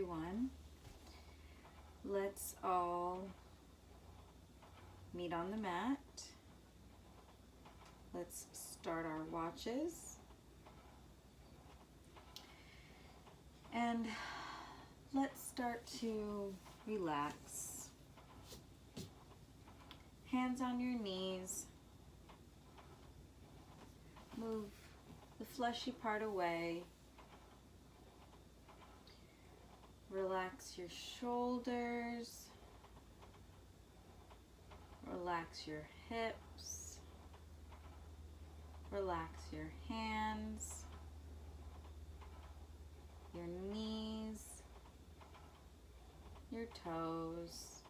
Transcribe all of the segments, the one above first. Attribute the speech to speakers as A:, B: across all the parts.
A: everyone. Let's all meet on the mat. Let's start our watches. And let's start to relax. Hands on your knees. Move the fleshy part away. Relax your shoulders. Relax your hips. Relax your hands, your knees, your toes.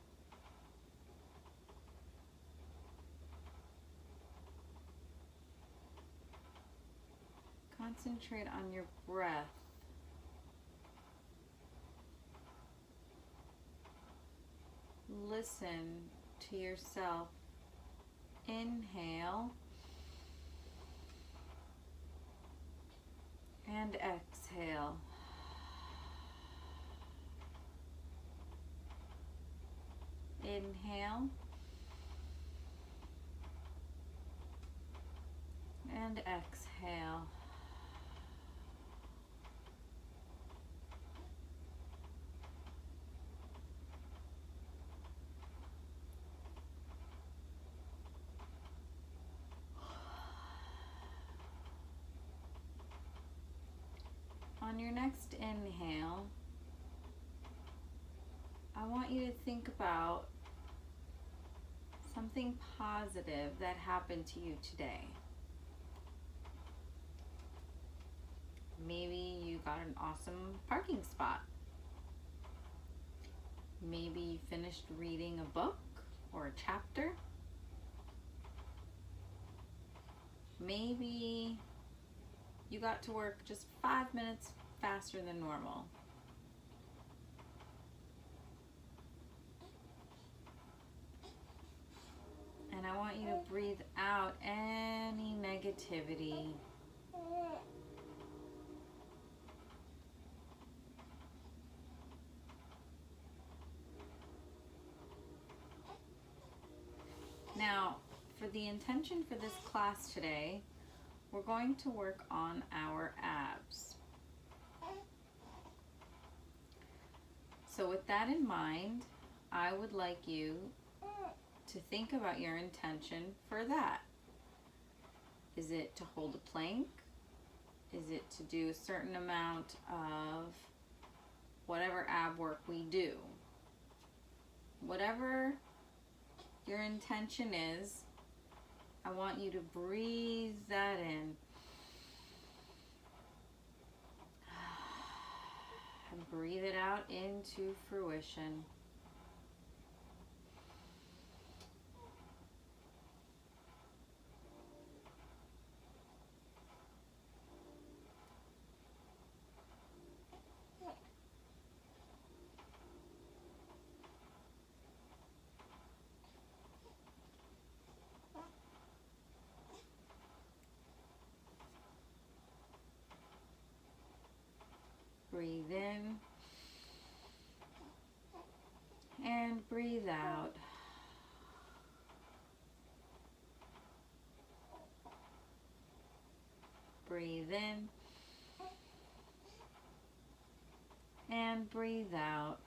A: Concentrate on your breath. Listen to yourself. Inhale and exhale. Inhale and exhale. On your next inhale, I want you to think about something positive that happened to you today. Maybe you got an awesome parking spot. Maybe you finished reading a book or a chapter. Maybe you got to work just 5 minutes faster than normal. And I want you to breathe out any negativity. Now, for the intention for this class today, we're going to work on our abs. So with that in mind, I would like you to think about your intention for that. Is it to hold a plank? Is it to do a certain amount of whatever ab work we do? Whatever your intention is, I want you to breathe that in. And breathe it out into fruition. Breathe in and breathe out. Breathe in and breathe out.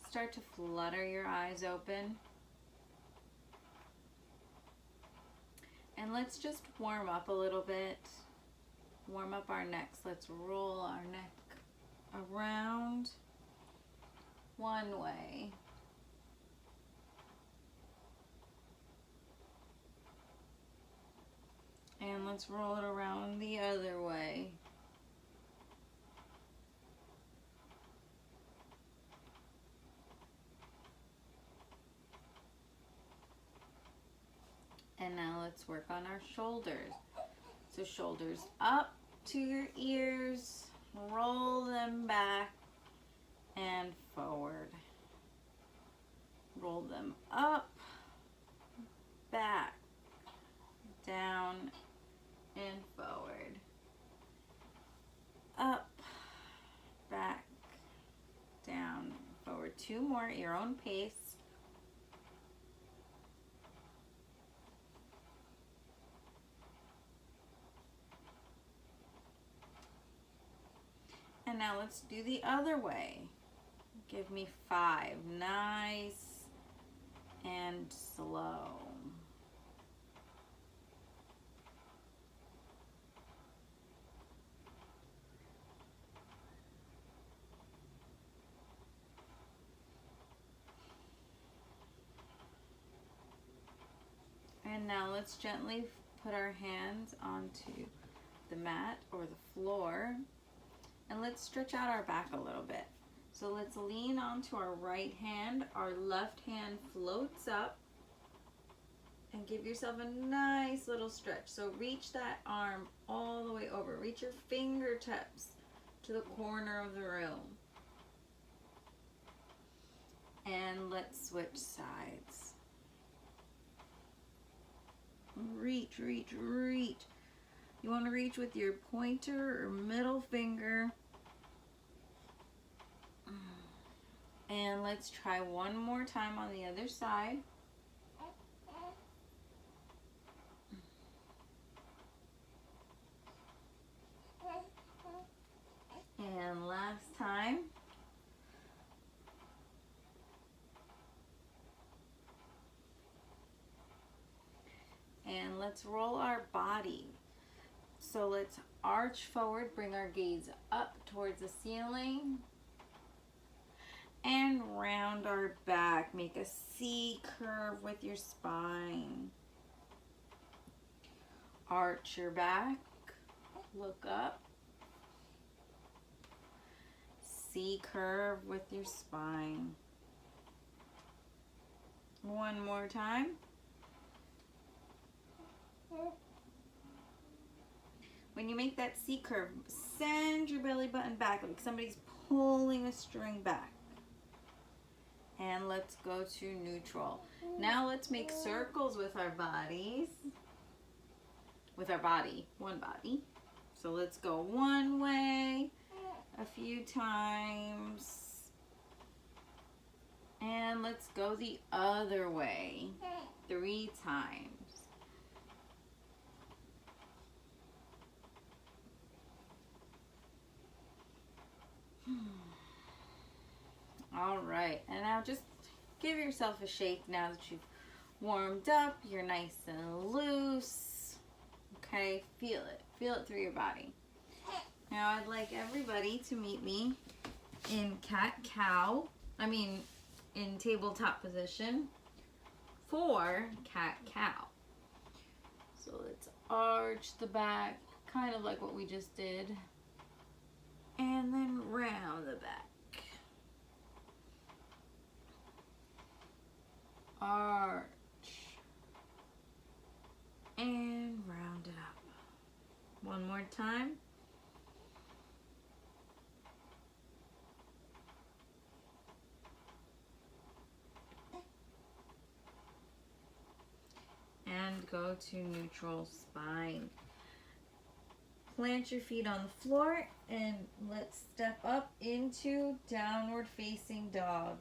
A: Start to flutter your eyes open. And let's just warm up a little bit. Warm up our necks. Let's roll our neck around one way. And let's roll it around the other way. And now let's work on our shoulders. So shoulders up to your ears, roll them back and forward. Roll them up, back, down, and forward. Up, back, down, forward. 2 more at your own pace. And now let's do the other way. Give me 5. Nice and slow. And now let's gently put our hands onto the mat or the floor, and let's stretch out our back a little bit. So let's lean onto our right hand, our left hand floats up, and give yourself a nice little stretch. So reach that arm all the way over. Reach your fingertips to the corner of the room. And let's switch sides. Reach, reach, reach. You want to reach with your pointer or middle finger. And let's try one more time on the other side. And last time. And let's roll our body. So let's arch forward, bring our gaze up towards the ceiling. And round our back. Make a C curve with your spine. Arch your back. Look up. C curve with your spine. One more time. When you make that C curve, send your belly button back like somebody's pulling a string back. And let's go to neutral. Now let's make circles with our bodies. With our body, one body. So let's go one way a few times. And let's go the other way 3 times. All right, and now just give yourself a shake now that you've warmed up. You're nice and loose. Okay, feel it through your body. Now I'd like everybody to meet me in in tabletop position for cat-cow. So let's arch the back, kind of like what we just did, and then round the back. Arch and round it up. One more time. And go to neutral spine. Plant your feet on the floor and let's step up into downward facing dog.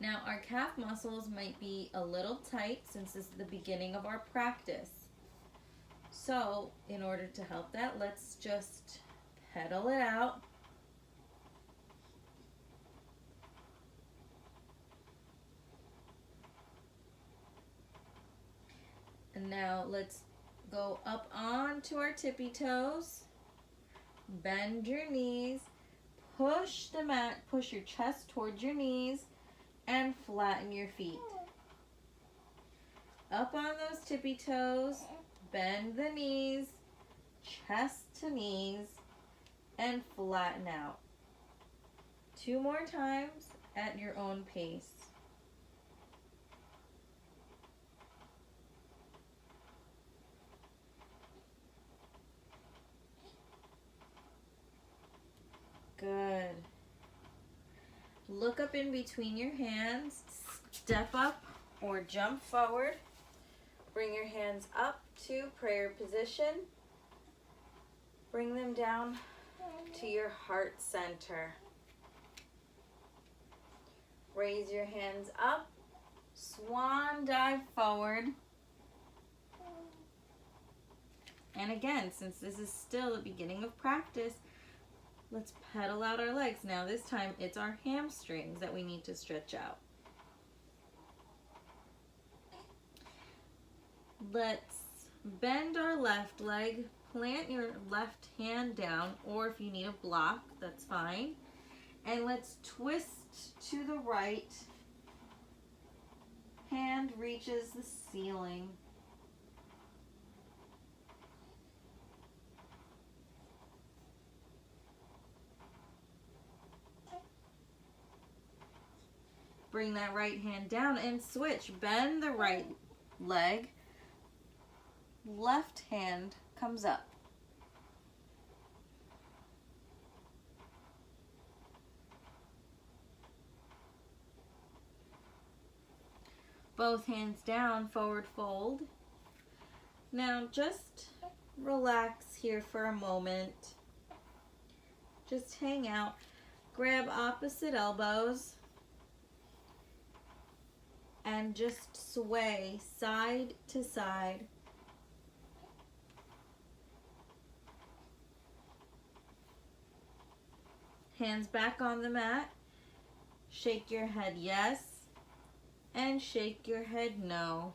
A: Now our calf muscles might be a little tight since this is the beginning of our practice. So in order to help that, let's just pedal it out. And now let's go up onto our tippy toes. Bend your knees. Push the mat, push your chest towards your knees. And flatten your feet. Up on those tippy toes, bend the knees, chest to knees, and flatten out. 2 more times at your own pace. Good. Look up in between your hands, step up or jump forward. Bring your hands up to prayer position. Bring them down to your heart center. Raise your hands up. Swan dive forward. And again, since this is still the beginning of practice, let's pedal out our legs. Now this time it's our hamstrings that we need to stretch out. Let's bend our left leg, plant your left hand down, or if you need a block, that's fine. And let's twist to the right. Hand reaches the ceiling. Bring that right hand down and switch. Bend the right leg. Left hand comes up. Both hands down, forward fold. Now just relax here for a moment. Just hang out. Grab opposite elbows and just sway side to side. Hands back on the mat. Shake your head yes and shake your head no.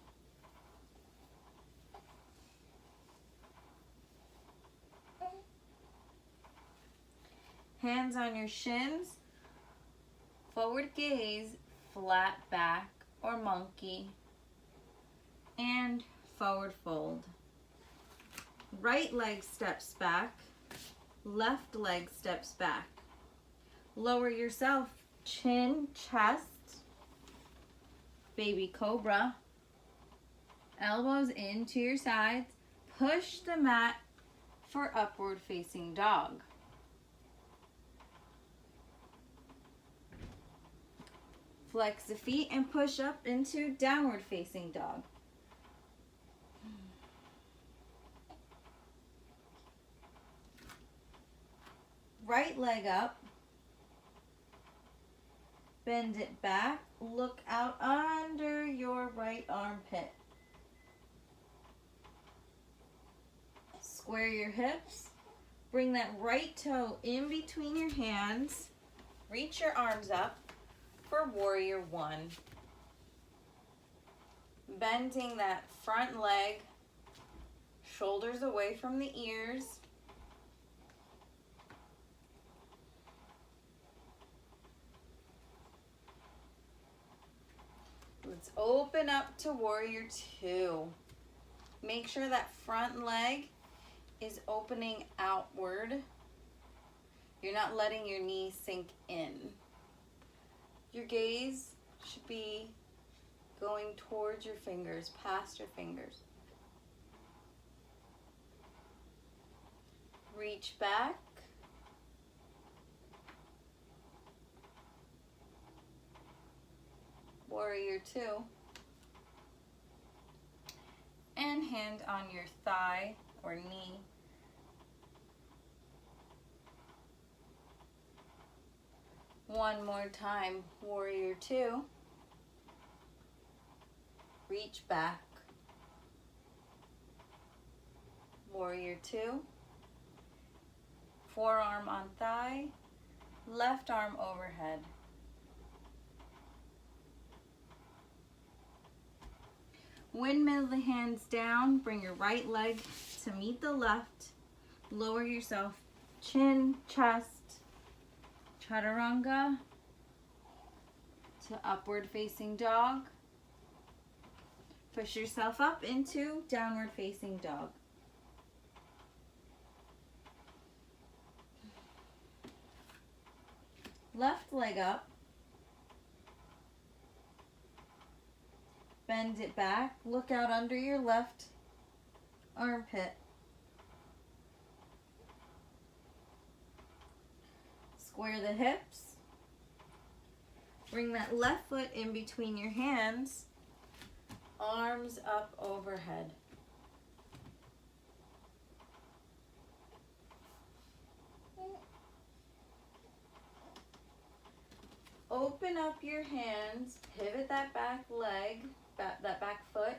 A: Hands on your shins. Forward gaze, flat back or monkey. And forward fold. Right leg steps back. Left leg steps back. Lower yourself, chin, chest, baby cobra. Elbows into your sides. Push the mat for upward facing dog. Flex the feet and push up into downward facing dog. Right leg up. Bend it back. Look out under your right armpit. Square your hips. Bring that right toe in between your hands. Reach your arms up for warrior one. Bending that front leg, shoulders away from the ears. Let's open up to warrior two. Make sure that front leg is opening outward. You're not letting your knees sink in. Your gaze should be going towards your fingers, past your fingers. Reach back. Warrior two. And hand on your thigh or knee. One more time, warrior two. Reach back. Warrior two. Forearm on thigh, left arm overhead. Windmill the hands down, bring your right leg to meet the left. Lower yourself, chin, chest, chaturanga to upward facing dog. Push yourself up into downward facing dog. Left leg up. Bend it back. Look out under your left armpit. Square the hips. Bring that left foot in between your hands. Arms up overhead. open up your hands, pivot that back leg, that back foot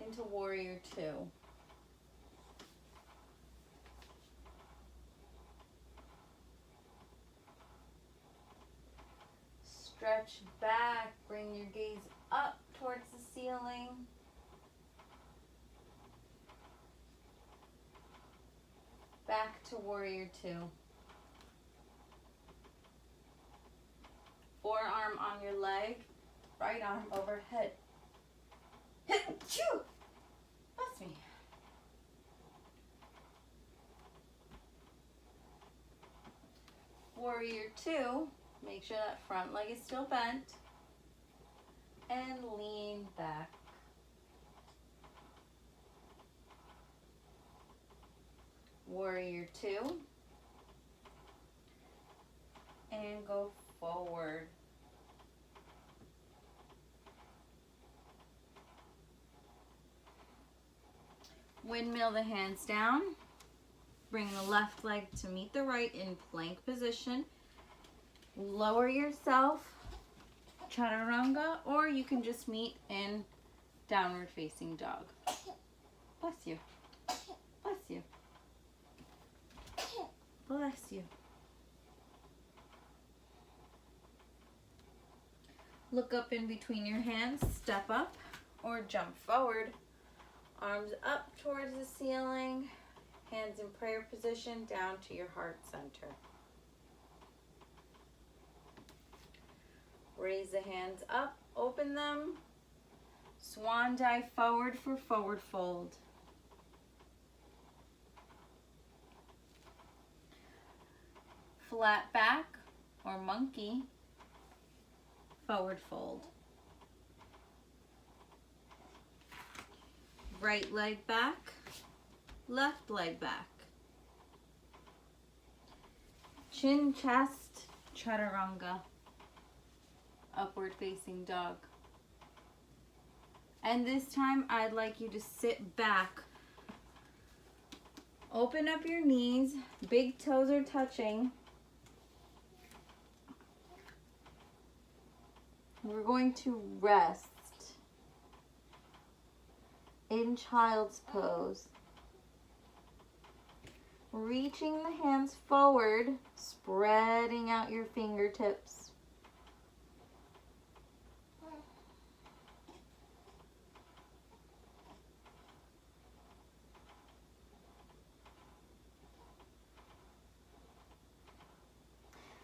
A: into warrior two. Stretch back, bring your gaze up towards the ceiling. Back to warrior two. Forearm on your leg, right arm overhead. Choo! Bless me. Warrior two, make sure that front leg is still bent. And lean back. Warrior two. And go forward. Windmill the hands down. Bring the left leg to meet the right in plank position. Lower yourself, chaturanga, or you can just meet in downward facing dog. Bless you. Bless you. Bless you. Look up in between your hands, step up or jump forward. Arms up towards the ceiling, hands in prayer position down to your heart center. Raise the hands up, open them. Swan dive forward for forward fold. Flat back or monkey, forward fold. Right leg back, left leg back. Chin, chest, chaturanga. Upward facing dog. And this time I'd like you to sit back. Open up your knees, big toes are touching. We're going to rest in child's pose. Reaching the hands forward, spreading out your fingertips.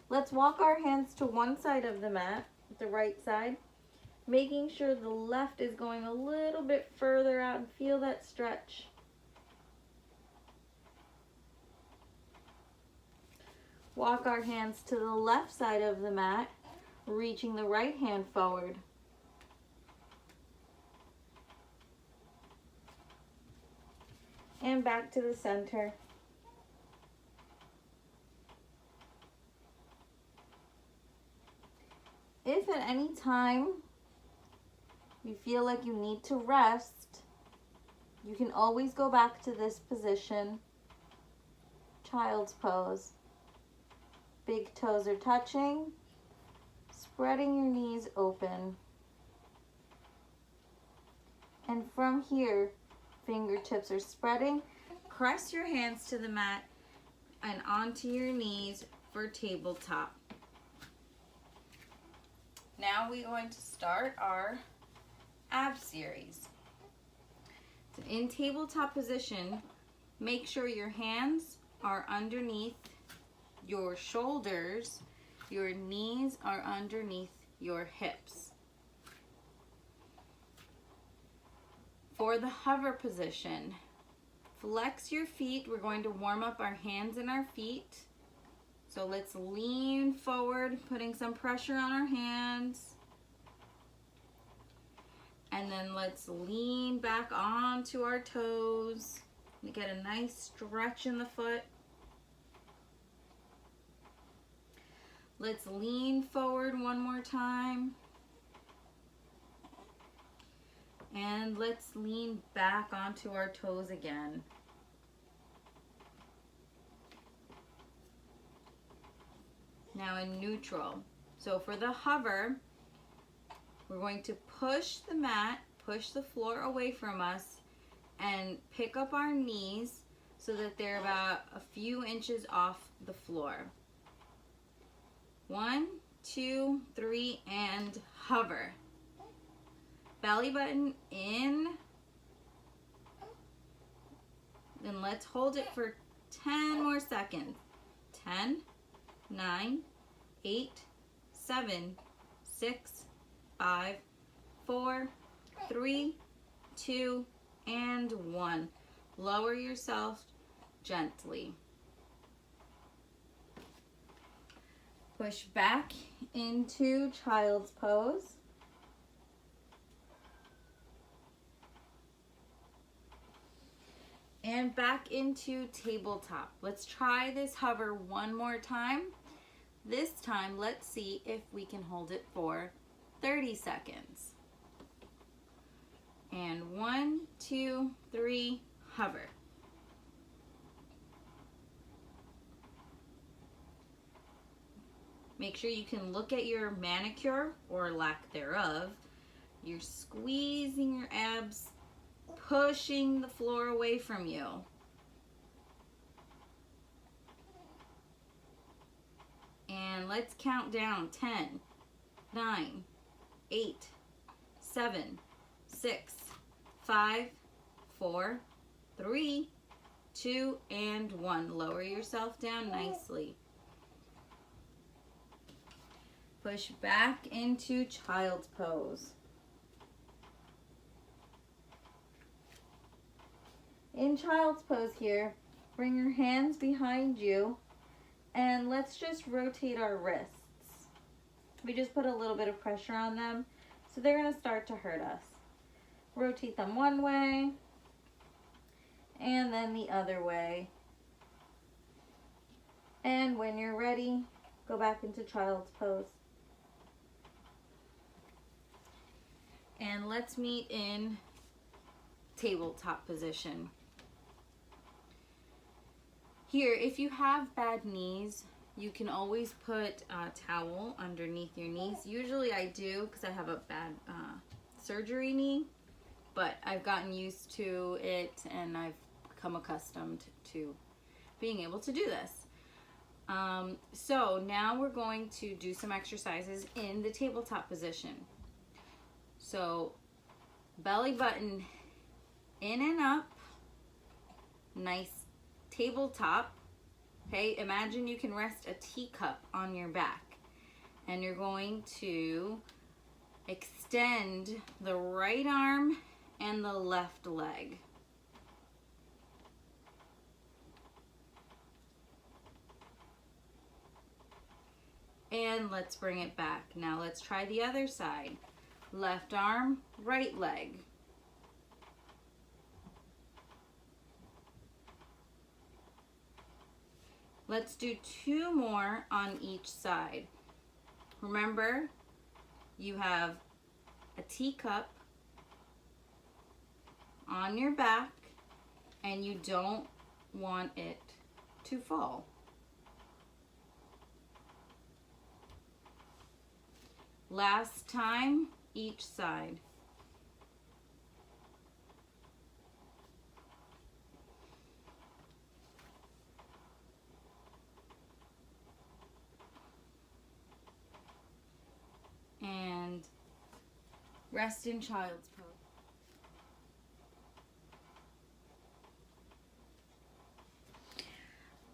A: Let's walk our hands to one side of the mat, the right side, making sure the left is going a little bit further out and feel that stretch. Walk our hands to the left side of the mat, reaching the right hand forward. And back to the center. If at any time you feel like you need to rest, you can always go back to this position, child's pose. Big toes are touching, spreading your knees open. And from here, fingertips are spreading. Press your hands to the mat and onto your knees for tabletop. Now we're going to start our ab series. So in tabletop position, make sure your hands are underneath your shoulders, your knees are underneath your hips. For the hover position, flex your feet. We're going to warm up our hands and our feet. So let's lean forward, putting some pressure on our hands. And then let's lean back onto our toes. We get a nice stretch in the foot. Let's lean forward one more time. And let's lean back onto our toes again. Now in neutral, So for the hover, we're going to push the mat, push the floor away from us, and pick up our knees so that they're about a few inches off the floor. 1, 2, 3, and hover. Belly button in. Then let's hold it for 10 more seconds. 10, 9, 8, 7, 6, 5, 4, 3, 2, and 1. Lower yourself gently. Push back into child's pose. And back into tabletop. Let's try this hover one more time. This time, let's see if we can hold it for 30 seconds. And 1, 2, 3, hover. Make sure you can look at your manicure or lack thereof. You're squeezing your abs, pushing the floor away from you. And let's count down. 10, 9, 8, 7, 6, 5, 4, 3, 2, and 1. Lower yourself down nicely. Push back into child's pose. In child's pose here, bring your hands behind you and let's just rotate our wrists. We just put a little bit of pressure on them, so they're going to start to hurt us. Rotate them one way and then the other way. And when you're ready, go back into child's pose. And let's meet in tabletop position. Here, if you have bad knees, you can always put a towel underneath your knees. Usually I do because I have a bad surgery knee, but I've gotten used to it and I've become accustomed to being able to do this. So now we're going to do some exercises in the tabletop position. So belly button in and up, nice tabletop. Okay, imagine you can rest a teacup on your back and you're going to extend the right arm and the left leg. And let's bring it back. Now let's try the other side. Left arm, right leg. Let's do 2 more on each side. Remember, you have a teacup on your back and you don't want it to fall. Last time, each side. And rest in child's pose.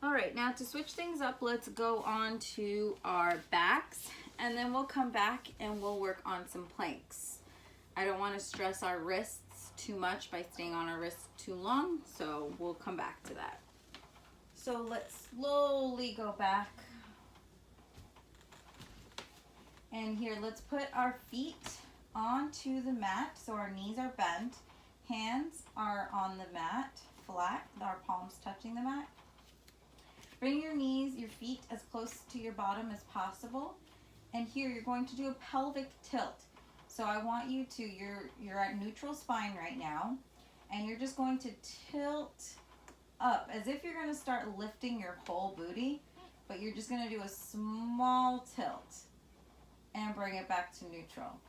A: All right, now to switch things up, let's go on to our backs, and then we'll come back and we'll work on some planks. I don't want to stress our wrists too much by staying on our wrists too long, so we'll come back to that. So let's slowly go back. And here, let's put our feet onto the mat so our knees are bent. Hands are on the mat, flat, with our palms touching the mat. Bring your knees, your feet as close to your bottom as possible. And here you're going to do a pelvic tilt. So I want you to, you're at neutral spine right now, and you're just going to tilt up as if you're going to start lifting your whole booty, but you're just going to do a small tilt. and bring it back to neutral.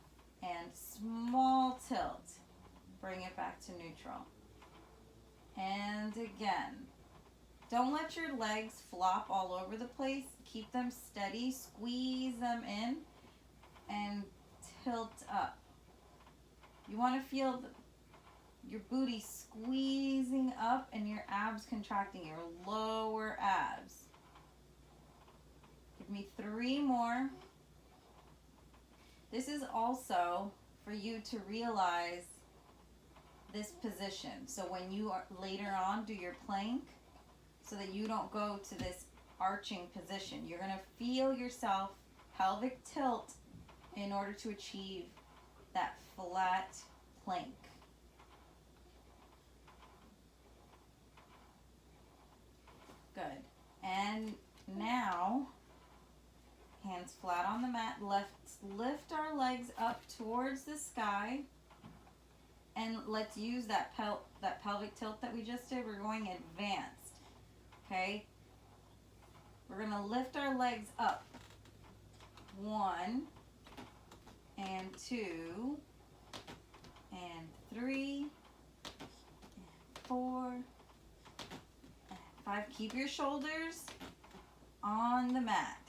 A: And small tilt, bring it back to neutral. And again. Don't let your legs flop all over the place. Keep them steady, squeeze them in, and tilt up. You want to feel your booty squeezing up and your abs contracting, your lower abs. Give me 3 more. This is also for you to realize this position. So when you are later on do your plank, so that you don't go to this arching position. You're going to feel yourself pelvic tilt in order to achieve that flat plank. Good. And now, hands flat on the mat. Let's lift our legs up towards the sky. And let's use that pelvic tilt that we just did. We're going advanced. Okay? We're going to lift our legs up. 1 and 2 and 3 and 4 and 5. Keep your shoulders on the mat.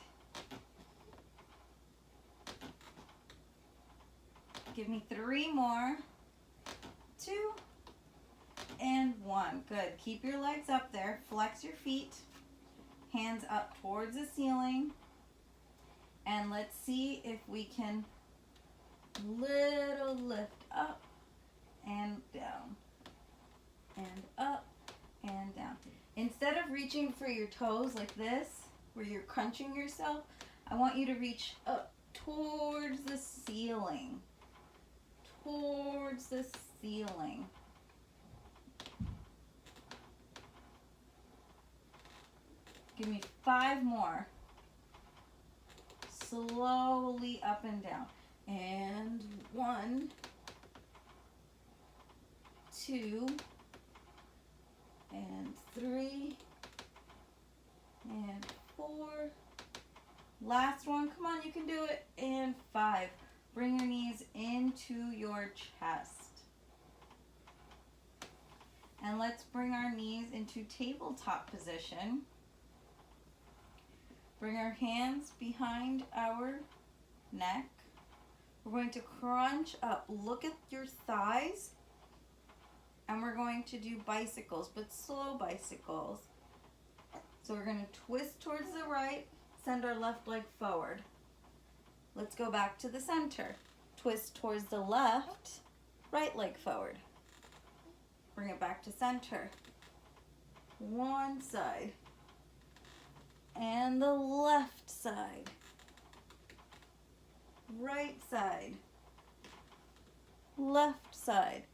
A: Give me 3 more. 2 and 1. Good. Keep your legs up there. Flex your feet. Hands up towards the ceiling. And let's see if we can little lift up and down. And up and down. Instead of reaching for your toes like this, where you're crunching yourself, I want you to reach up towards the ceiling. Towards the ceiling. Give me 5 more. Slowly up and down. And 1, 2, and 3, and 4. Last one. Come on, you can do it. And 5. Bring your knees into your chest. And let's bring our knees into tabletop position. Bring our hands behind our neck. We're going to crunch up. Look at your thighs. And we're going to do bicycles, but slow bicycles. So we're going to twist towards the right, send our left leg forward. Let's go back to the center. Twist towards the left, right leg forward. Bring it back to center. One side. And the left side. Right side. Left side.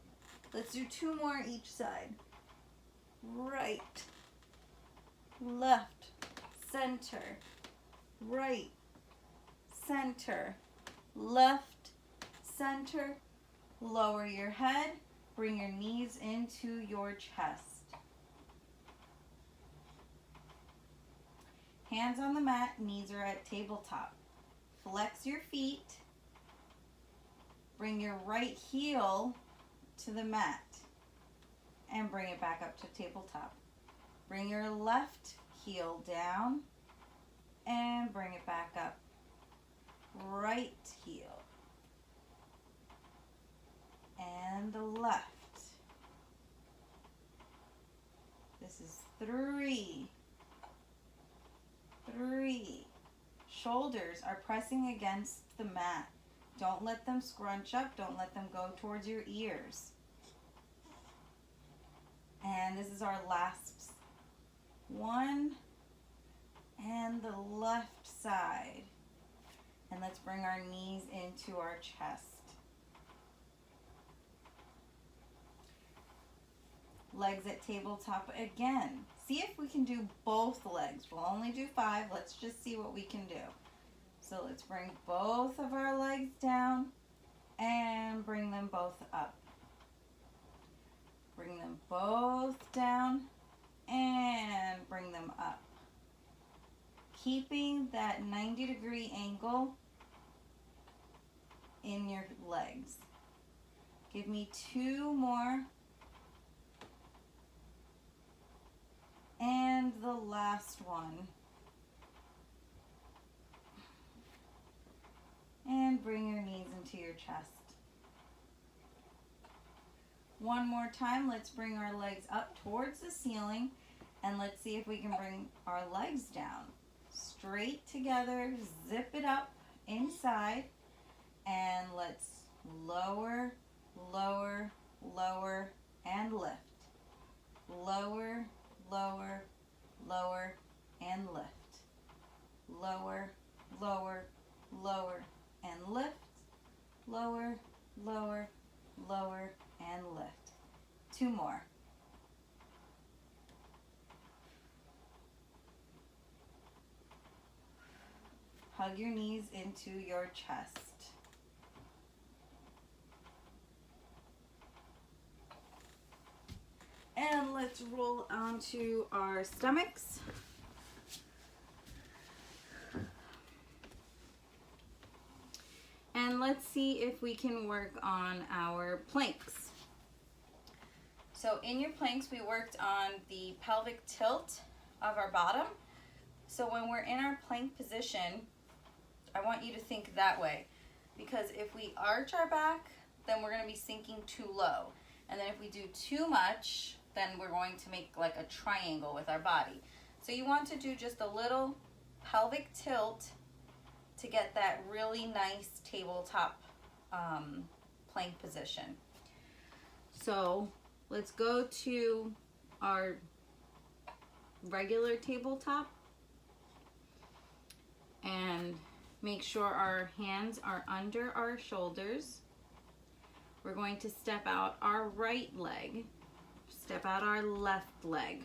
A: Let's do 2 more each side. Right. Left. Center. Right. Center. Left. Center. Lower your head. Bring your knees into your chest. Hands on the mat, knees are at tabletop. Flex your feet. Bring your right heel to the mat and bring it back up to tabletop. Bring your left heel down and bring it back up. Right heel and the left. This is 3. 3. Shoulders are pressing against the mat. Don't let them scrunch up. Don't let them go towards your ears. And this is our last one. And the left side. And let's bring our knees into our chest. Legs at tabletop again. See if we can do both legs. We'll only do 5. Let's just see what we can do. So let's bring both of our legs down and bring them both up. Bring them both down and bring them up. Keeping that 90-degree angle in your legs. Give me 2 more. And the last one. And bring your knees into your chest. One more time, let's bring our legs up towards the ceiling, and let's see if we can bring our legs down. Straight together, zip it up inside, and let's lower, lower, lower, and lift. Lower, lower, lower, and lift. Lower, lower, lower, and lift. Lower, lower, lower, and lift. 2 more. Hug your knees into your chest. And let's roll onto our stomachs. And let's see if we can work on our planks. So in your planks, we worked on the pelvic tilt of our bottom. So when we're in our plank position, I want you to think that way. Because if we arch our back, then we're gonna be sinking too low. And then if we do too much, then we're going to make like a triangle with our body. So you want to do just a little pelvic tilt to get that really nice tabletop plank position. So let's go to our regular tabletop and make sure our hands are under our shoulders. We're going to step out our right leg, step out our left leg,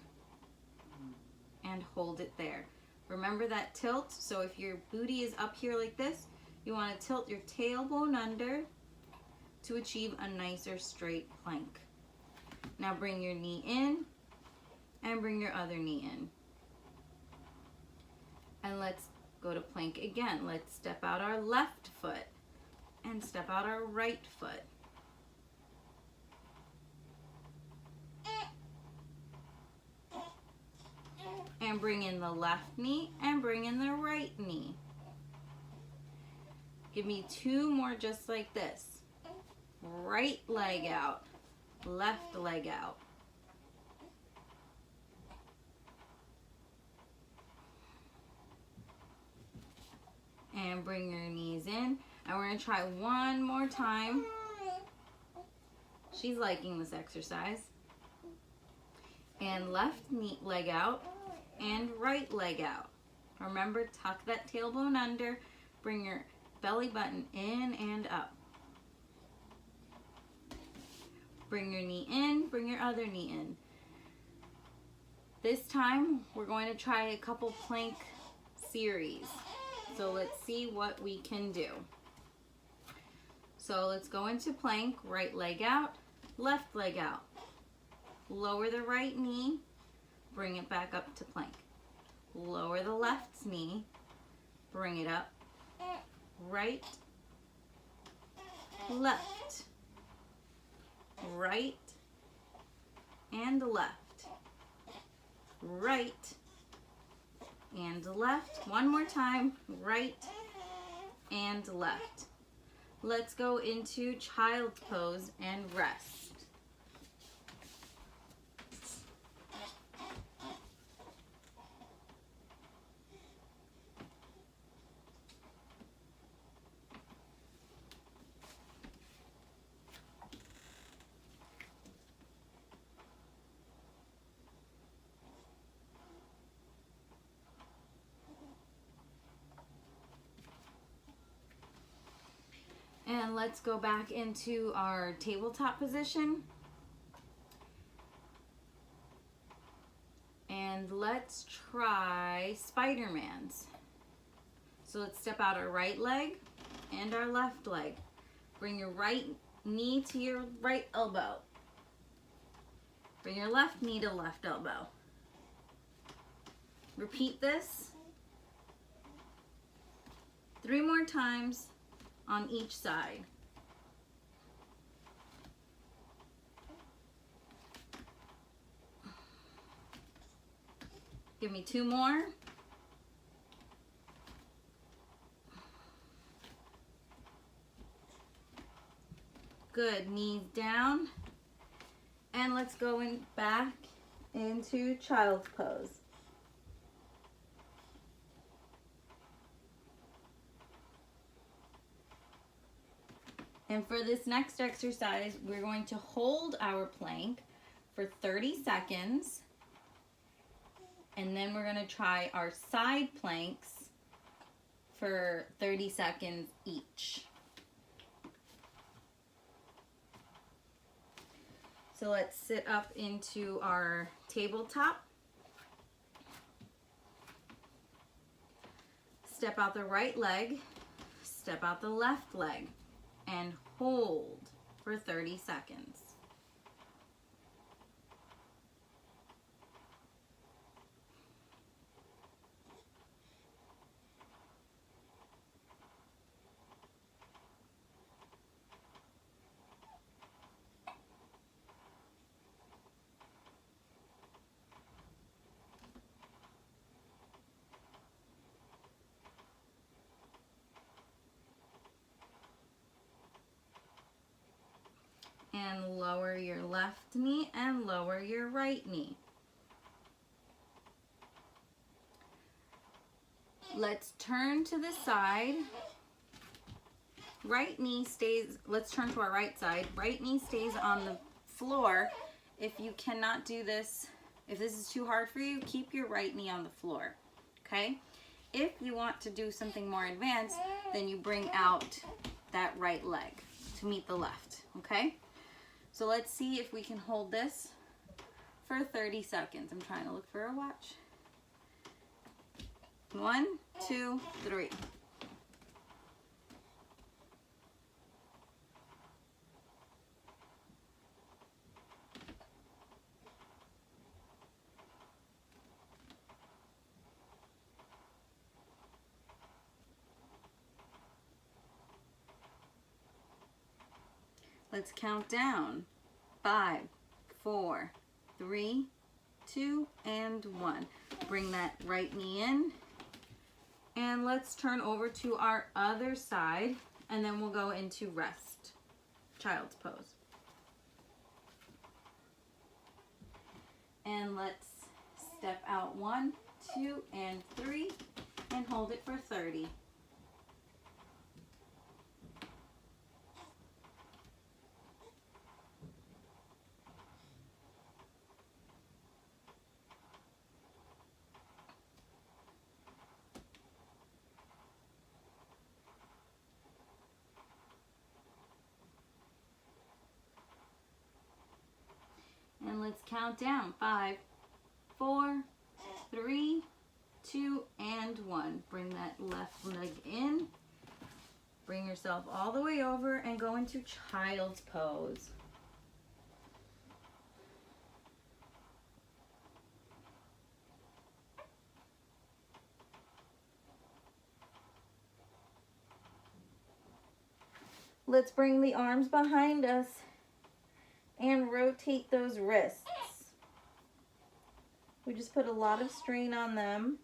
A: and hold it there. Remember that tilt, so if your booty is up here like this, you want to tilt your tailbone under to achieve a nicer straight plank. Now bring your knee in and bring your other knee in. And let's go to plank again. Let's step out our left foot and step out our right foot. And bring in the left knee and bring in the right knee. Give me 2 more just like this. Right leg out, left leg out. And bring your knees in. And we're gonna try one more time. She's liking this exercise. And left knee leg out and right leg out. Remember, tuck that tailbone under. Bring your belly button in and up. Bring your knee in, bring your other knee in. This time, we're going to try a couple plank series. So let's see what we can do. So let's go into plank, right leg out, left leg out. Lower the right knee, bring it back up to plank. Lower the left knee, bring it up. Right, left, right, and left. Right, and left. One more time, right and left. Let's go into child's pose and rest. And let's go back into our tabletop position. And let's try Spider-Man's. So let's step out our right leg and our left leg. Bring your right knee to your right elbow. Bring your left knee to left elbow. Repeat this 3 more times on each side. Give me 2 more. Good, knees down. And let's go back into child's pose. And for this next exercise, we're going to hold our plank for 30 seconds. And then we're going to try our side planks for 30 seconds each. So let's sit up into our tabletop. Step out the right leg, step out the left leg, and hold for 30 seconds. And lower your left knee and lower your right knee. Let's turn to the side. Right knee stays, let's turn to our right side. Right knee stays on the floor. If you cannot do this, if this is too hard for you, keep your right knee on the floor, okay? If you want to do something more advanced, then you bring out that right leg to meet the left, okay? So let's see if we can hold this for 30 seconds. I'm trying to look for a watch. 1, 2, 3. Let's count down. 5, 4, 3, 2, and 1. Bring that right knee in. And let's turn over to our other side, and then we'll go into rest, child's pose. And let's step out 1, 2, and 3, and hold it for 30. And let's count down. 5, 4, 3, 2, and 1. Bring that left leg in. Bring yourself all the way over and go into child's pose. Let's bring the arms behind us and rotate those wrists. We just put a lot of strain on them.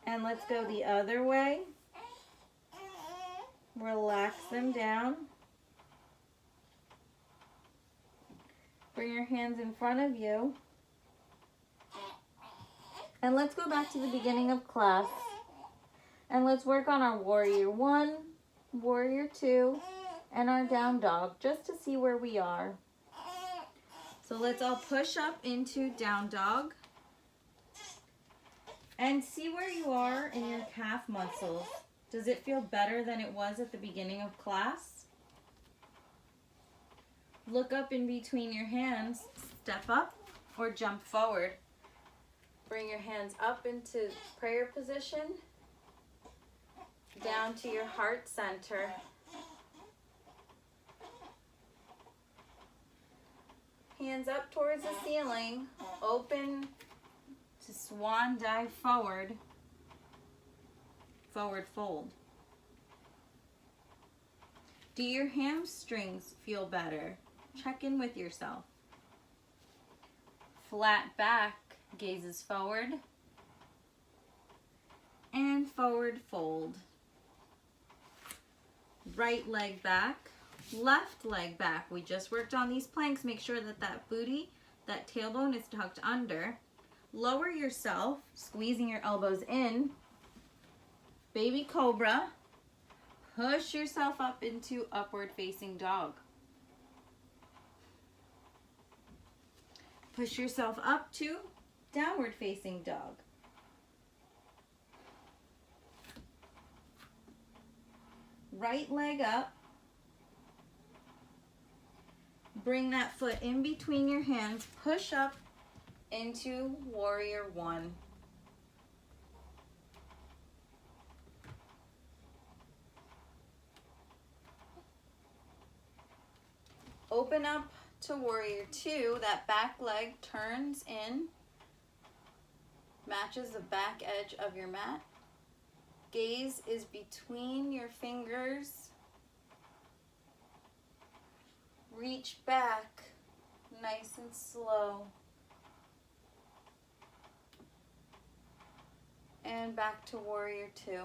A: And let's go the other way. Relax them down. Bring your hands in front of you. And let's go back to the beginning of class. And let's work on our warrior 1, warrior 2, and our down dog, just to see where we are. So let's all push up into down dog. And see where you are in your calf muscles. Does it feel better than it was at the beginning of class? Look up in between your hands, step up or jump forward. Bring your hands up into prayer position, down to your heart center. Hands up towards the ceiling, open to swan dive forward, forward fold. Do your hamstrings feel better? Check in with yourself. Flat back, gazes forward, and forward fold. Right leg back, left leg back. We just worked on these planks. Make sure that that booty, that tailbone is tucked under. Lower yourself, squeezing your elbows in. Baby cobra. Push yourself up into upward facing dog. Push yourself up to downward facing dog. Right leg up. Bring that foot in between your hands. Push up into warrior one. Open up to warrior two. That back leg turns in, matches the back edge of your mat. Gaze is between your fingers. Reach back, nice and slow. And back to warrior two.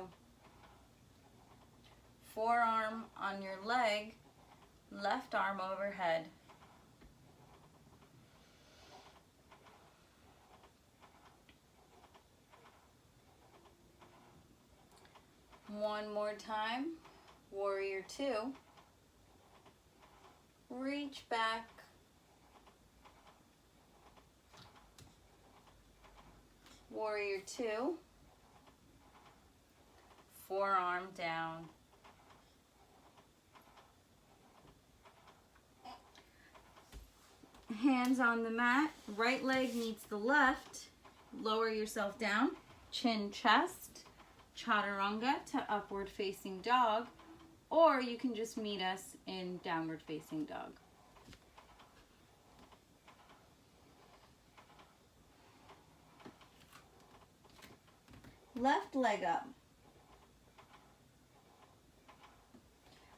A: Forearm on your leg, left arm overhead. One more time, warrior two. Reach back. Warrior two. Forearm down. Hands on the mat. Right leg meets the left. Lower yourself down. Chin, chest. Chaturanga to upward facing dog. Or you can just meet us in downward facing dog. Left leg up.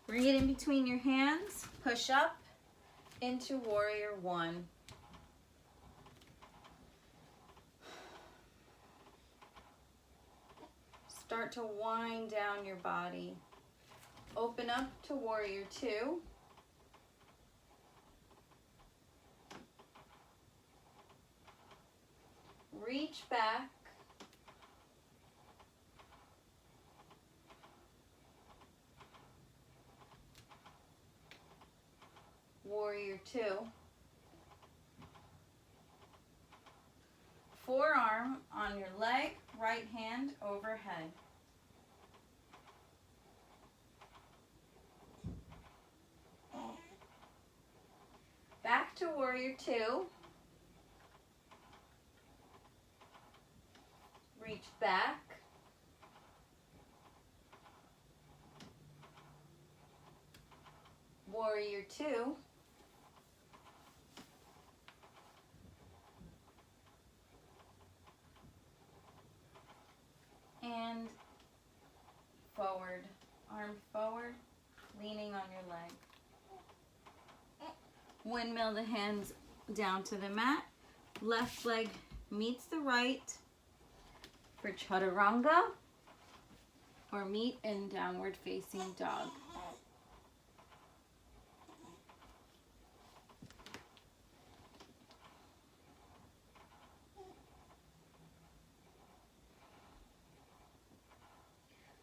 A: Bring it in between your hands. Push up into warrior one. Start to wind down your body. Open up to warrior two. Reach back. Warrior two. Forearm on your leg, right hand overhead. Back to warrior two. Reach back. Warrior two. And forward, arm forward, leaning on your leg. Windmill the hands down to the mat. Left leg meets the right for chaturanga or meet in downward facing dog.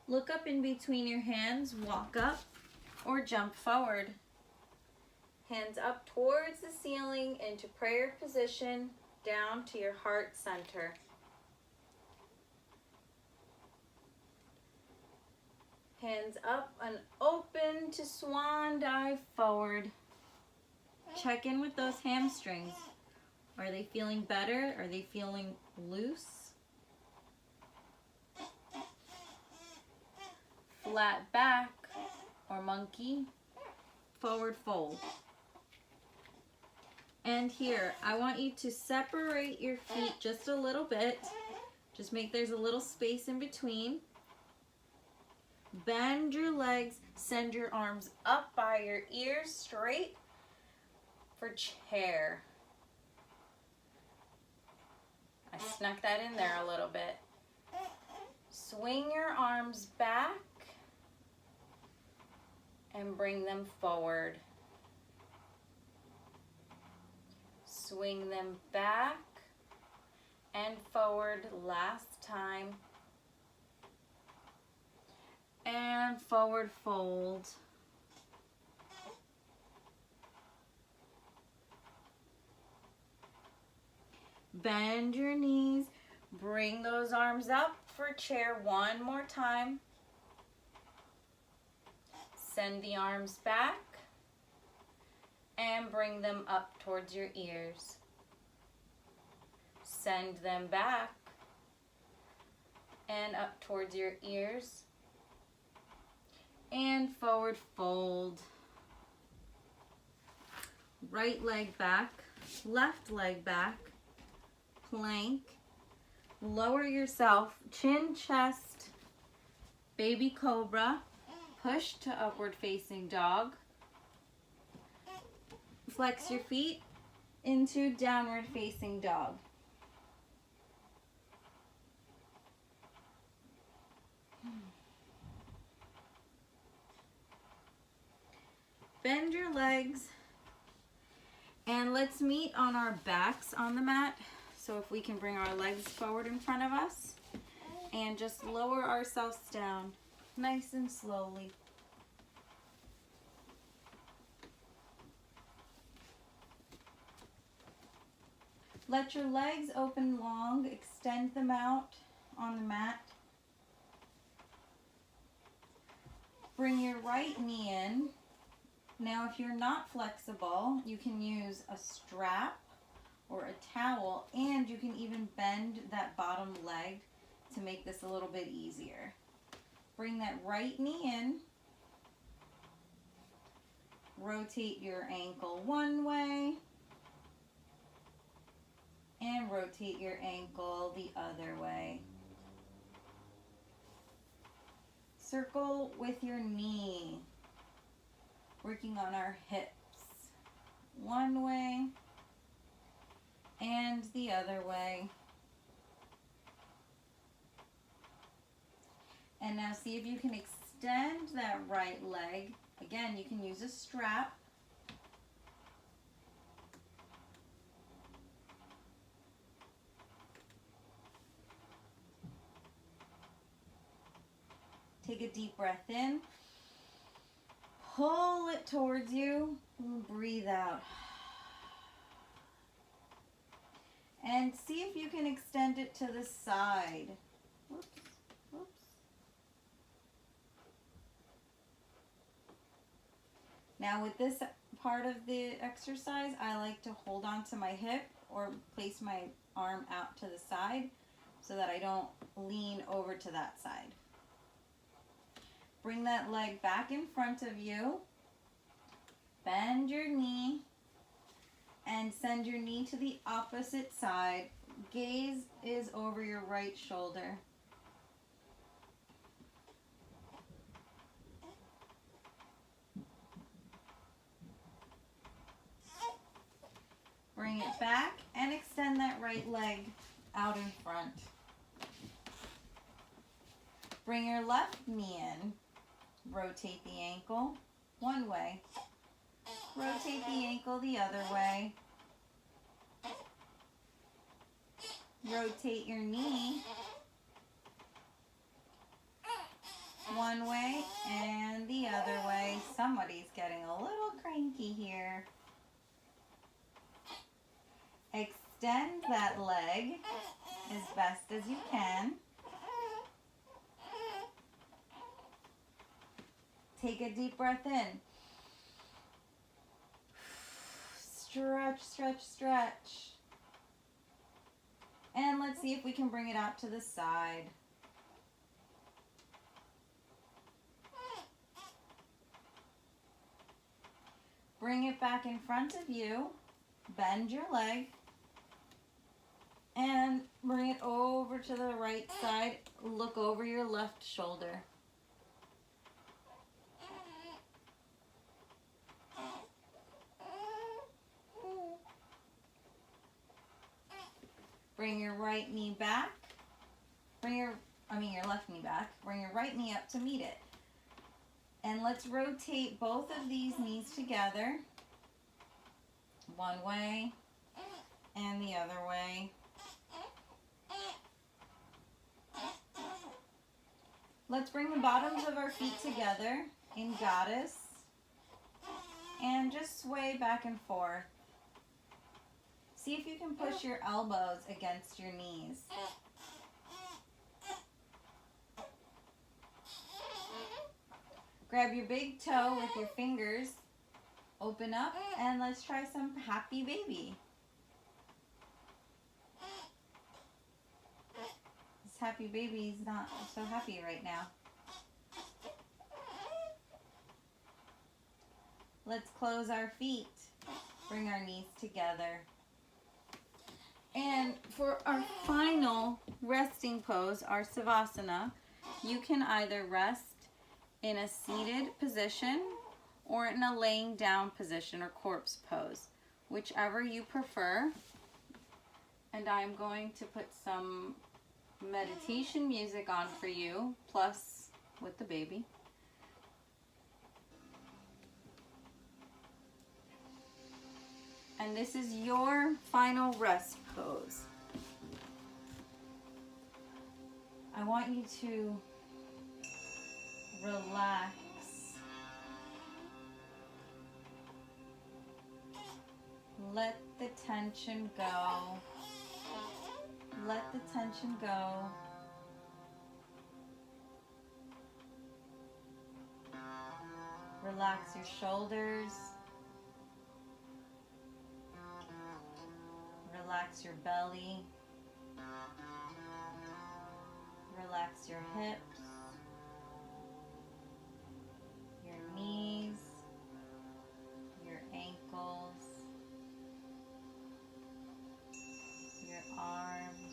A: Look up in between your hands, walk up or jump forward. Hands up towards the ceiling into prayer position, down to your heart center. Hands up and open to swan dive forward. Check in with those hamstrings. Are they feeling better? Are they feeling loose? Flat back or monkey, forward fold. And here, I want you to separate your feet just a little bit. Just make there's a little space in between. Bend your legs, send your arms up by your ears straight for chair. I snuck that in there a little bit. swing your arms back and bring them forward. Swing them back and forward last time. And forward fold. Bend your knees. Bring those arms up for chair one more time. Send the arms back and bring them up towards your ears. Send them back and up towards your ears. And forward fold. Right leg back, left leg back, plank. Lower yourself, chin, chest, baby cobra. Push to upward facing dog. Flex your feet into downward facing dog. Bend your legs and let's meet on our backs on the mat. So if we can bring our legs forward in front of us and just lower ourselves down nice and slowly. Let your legs open long, extend them out on the mat. Bring your right knee in. Now if you're not flexible, you can use a strap or a towel, and you can even bend that bottom leg to make this a little bit easier. Bring that right knee in. Rotate your ankle one way and rotate your ankle the other way. Circle with your knee, working on our hips one way and the other way. And now see if you can extend that right leg. Again, you can use a strap. Take a deep breath in. Pull it towards you. And breathe out. And see if you can extend it to the side. Whoops, whoops. Now with this part of the exercise, I like to hold on to my hip or place my arm out to the side so that I don't lean over to that side. Bring that leg back in front of you. Bend your knee and send your knee to the opposite side. Gaze is over your right shoulder. Bring it back and extend that right leg out in front. Bring your left knee in. Rotate the ankle one way. Rotate the ankle the other way. Rotate your knee one way and the other way. Somebody's getting a little cranky here. Extend that leg as best as you can. Take a deep breath in. Stretch, stretch, stretch. And let's see if we can bring it out to the side. Bring it back in front of you. Bend your leg. And bring it over to the right side. Look over your left shoulder. Bring your right knee back. Bring your your left knee back. Bring your right knee up to meet it. And let's rotate both of these knees together. One way and the other way. Let's bring the bottoms of our feet together in goddess and just sway back and forth. See if you can push your elbows against your knees. Grab your big toe with your fingers, open up, and let's try some happy baby. This happy baby is not so happy right now. Let's close our feet, bring our knees together. And for our final resting pose, our Savasana, you can either rest in a seated position or in a laying down position or corpse pose, whichever you prefer. And I'm going to put some meditation music on for you, plus with the baby. And this is your final rest pose. I want you to relax. Let the tension go. Let the tension go. Relax your shoulders. Relax your belly. Relax your hips, your knees, your ankles, your arms,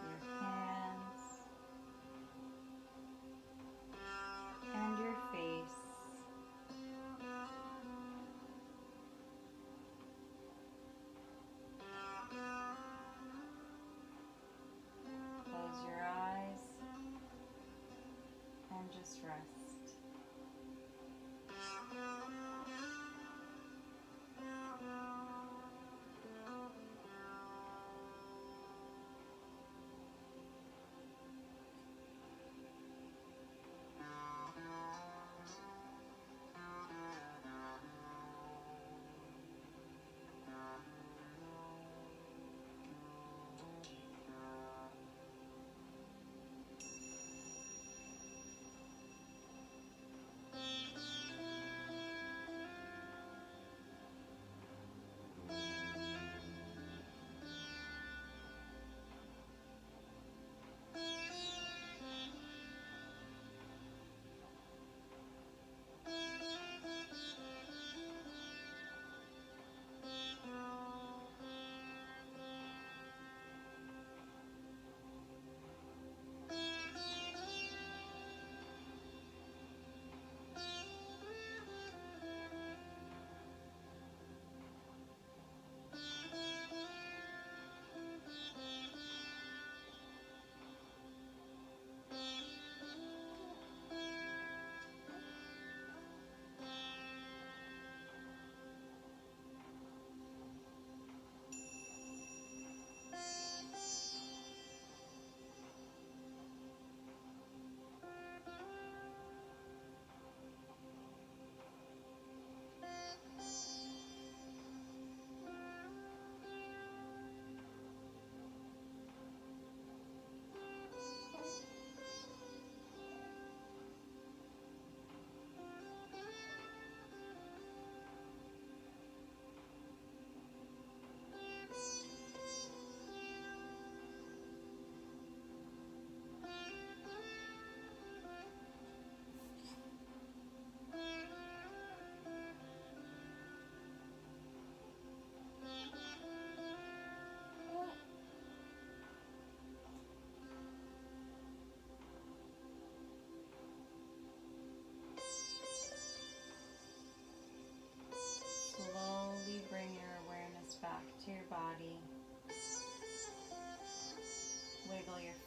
A: your hands, and your face. Close your eyes and just rest.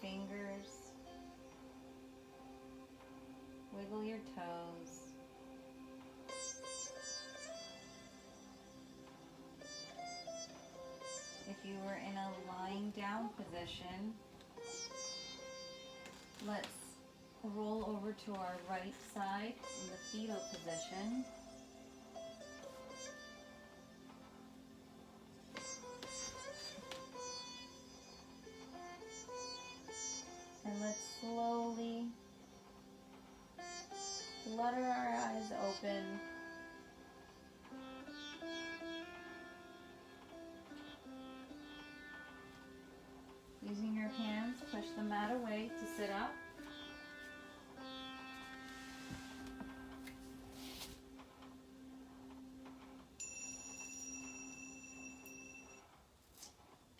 A: fingers. Wiggle your toes. If you were in a lying down position, let's roll over to our right side in the fetal position. And let's slowly flutter our eyes open. Using your hands, push the mat away to sit up.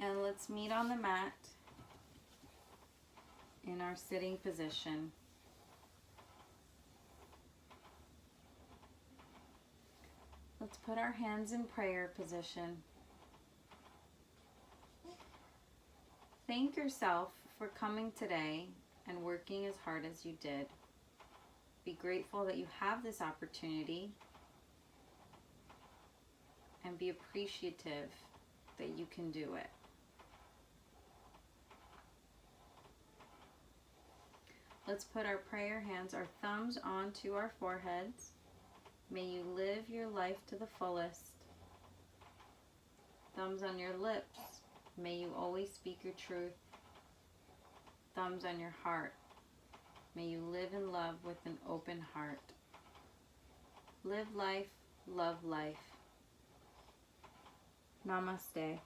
A: And let's meet on the mat in our sitting position. Let's put our hands in prayer position. Thank yourself for coming today and working as hard as you did. Be grateful that you have this opportunity and be appreciative that you can do it. Let's put our prayer hands, our thumbs onto our foreheads. May you live your life to the fullest. Thumbs on your lips. May you always speak your truth. Thumbs on your heart. May you live in love with an open heart. Live life, love life. Namaste.